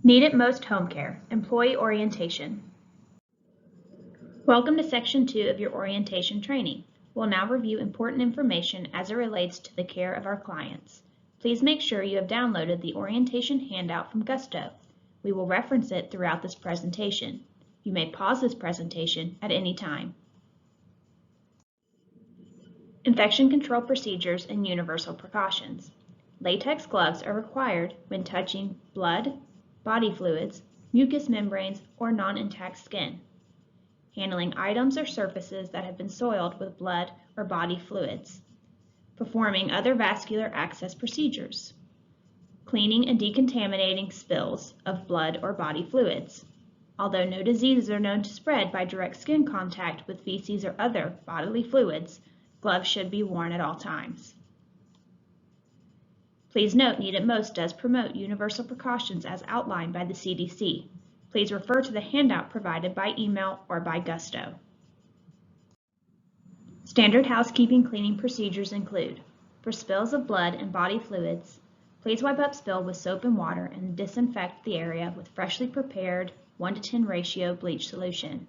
Need it most home care, employee orientation. Welcome to Section 2 of your orientation training. We'll now review important information as it relates to the care of our clients. Please make sure you have downloaded the orientation handout from Gusto. We will reference it throughout this presentation. You may pause this presentation at any time. Infection control procedures and universal precautions. Latex gloves are required when touching blood, body fluids, mucous membranes, or non-intact skin. Handling items or surfaces that have been soiled with blood or body fluids. Performing other vascular access procedures. Cleaning and decontaminating spills of blood or body fluids. Although no diseases are known to spread by direct skin contact with feces or other bodily fluids, gloves should be worn at all times. Please note Need It Most does promote universal precautions as outlined by the CDC. Please refer to the handout provided by email or by Gusto. Standard housekeeping cleaning procedures include: for spills of blood and body fluids, please wipe up spill with soap and water and disinfect the area with freshly prepared 1:10 ratio bleach solution.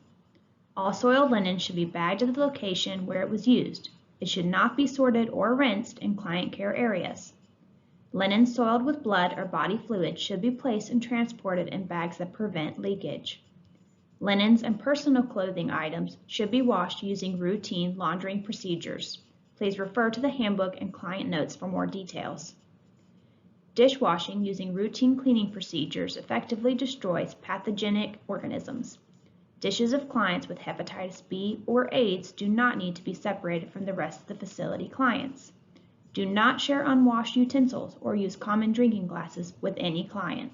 All soiled linen should be bagged to the location where it was used. It should not be sorted or rinsed in client care areas. Linen soiled with blood or body fluid should be placed and transported in bags that prevent leakage. Linens and personal clothing items should be washed using routine laundering procedures. Please refer to the handbook and client notes for more details. Dishwashing using routine cleaning procedures effectively destroys pathogenic organisms. Dishes of clients with hepatitis B or AIDS do not need to be separated from the rest of the facility clients. Do not share unwashed utensils or use common drinking glasses with any client.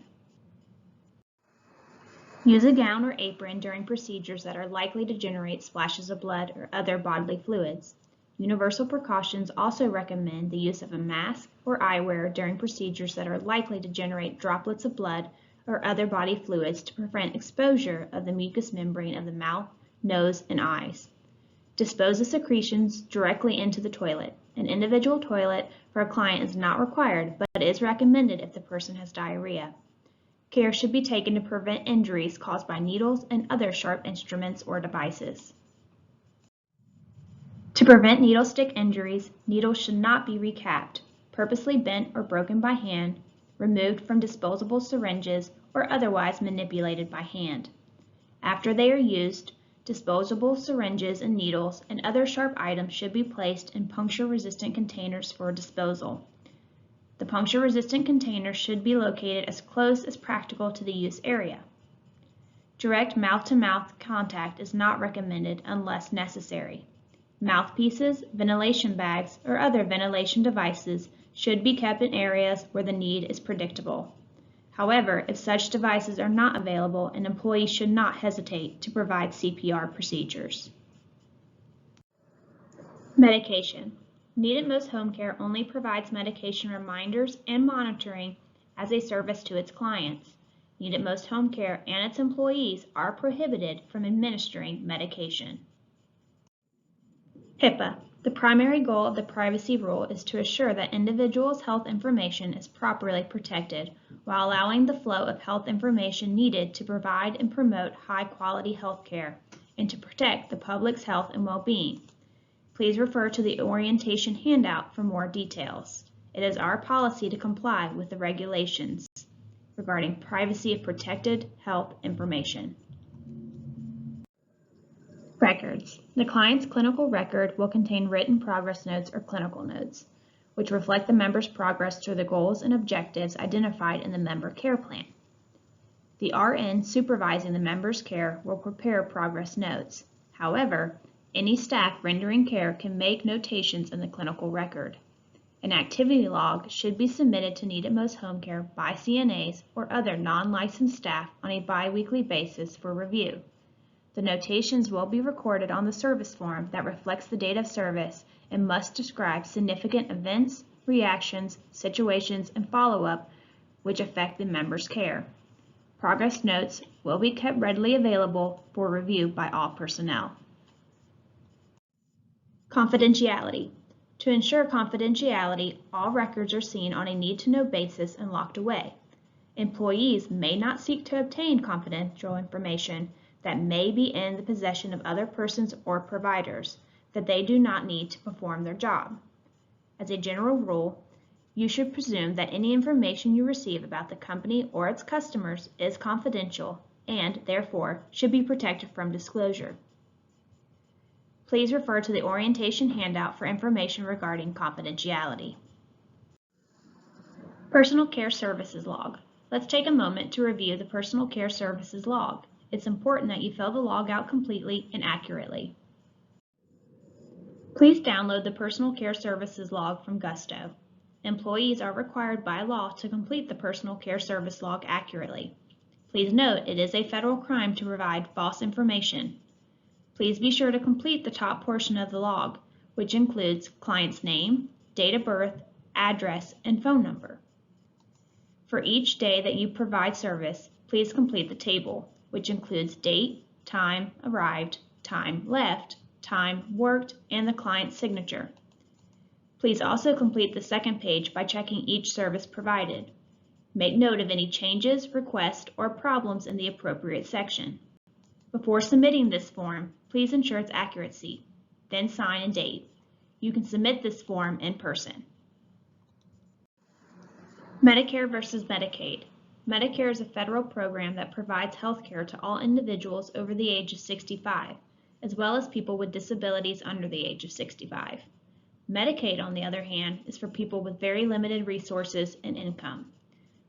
Use a gown or apron during procedures that are likely to generate splashes of blood or other bodily fluids. Universal precautions also recommend the use of a mask or eyewear during procedures that are likely to generate droplets of blood or other body fluids to prevent exposure of the mucous membrane of the mouth, nose, and eyes. Dispose of secretions directly into the toilet. An individual toilet for a client is not required, but is recommended if the person has diarrhea. Care should be taken to prevent injuries caused by needles and other sharp instruments or devices. To prevent needle stick injuries, needles should not be recapped, purposely bent or broken by hand, removed from disposable syringes, or otherwise manipulated by hand. After they are used, disposable syringes and needles and other sharp items should be placed in puncture-resistant containers for disposal. The puncture-resistant containers should be located as close as practical to the use area. Direct mouth-to-mouth contact is not recommended unless necessary. Mouthpieces, ventilation bags, or other ventilation devices should be kept in areas where the need is predictable. However, if such devices are not available, an employee should not hesitate to provide CPR procedures. Medication. Need It Most Home Care only provides medication reminders and monitoring as a service to its clients. Need It Most Home Care and its employees are prohibited from administering medication. HIPAA. The primary goal of the privacy rule is to assure that individuals' health information is properly protected while allowing the flow of health information needed to provide and promote high-quality health care and to protect the public's health and well-being. Please refer to the orientation handout for more details. It is our policy to comply with the regulations regarding privacy of protected health information. Records. The client's clinical record will contain written progress notes or clinical notes, which reflect the member's progress toward the goals and objectives identified in the member care plan. The RN supervising the member's care will prepare progress notes. However, any staff rendering care can make notations in the clinical record. An activity log should be submitted to Need It Most Home Care by CNAs or other non-licensed staff on a bi-weekly basis for review. The notations will be recorded on the service form that reflects the date of service and must describe significant events, reactions, situations, and follow-up which affect the member's care. Progress notes will be kept readily available for review by all personnel. Confidentiality. To ensure confidentiality, all records are seen on a need-to-know basis and locked away. Employees may not seek to obtain confidential information that may be in the possession of other persons or providers that they do not need to perform their job. As a general rule, you should presume that any information you receive about the company or its customers is confidential and, therefore, should be protected from disclosure. Please refer to the orientation handout for information regarding confidentiality. Personal Care Services Log. Let's take a moment to review the Personal Care Services Log. It's important that you fill the log out completely and accurately. Please download the Personal Care Services Log from Gusto. Employees are required by law to complete the Personal Care Service Log accurately. Please note it is a federal crime to provide false information. Please be sure to complete the top portion of the log, which includes client's name, date of birth, address, and phone number. For each day that you provide service, please complete the table, which includes date, time arrived, time left, time worked, and the client's signature. Please also complete the second page by checking each service provided. Make note of any changes, requests, or problems in the appropriate section. Before submitting this form, please ensure its accuracy, then sign and date. You can submit this form in person. Medicare versus Medicaid. Medicare is a federal program that provides health care to all individuals over the age of 65, as well as people with disabilities under the age of 65. Medicaid, on the other hand, is for people with very limited resources and income.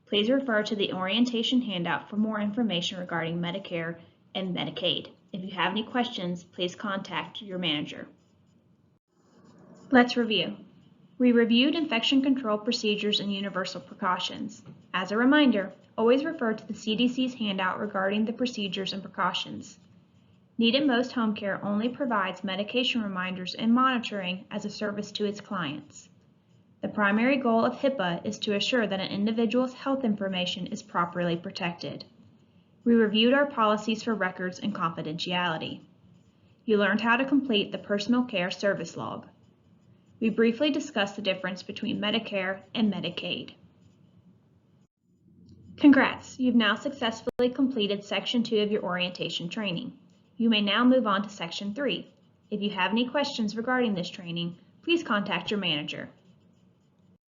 Please refer to the orientation handout for more information regarding Medicare and Medicaid. If you have any questions, please contact your manager. Let's review. We reviewed infection control procedures and universal precautions. As a reminder, always refer to the CDC's handout regarding the procedures and precautions. Need It Most Home Care only provides medication reminders and monitoring as a service to its clients. The primary goal of HIPAA is to assure that an individual's health information is properly protected. We reviewed our policies for records and confidentiality. You learned how to complete the Personal Care Service Log. We briefly discussed the difference between Medicare and Medicaid. Congrats! You've now successfully completed Section 2 of your orientation training. You may now move on to Section 3. If you have any questions regarding this training, please contact your manager.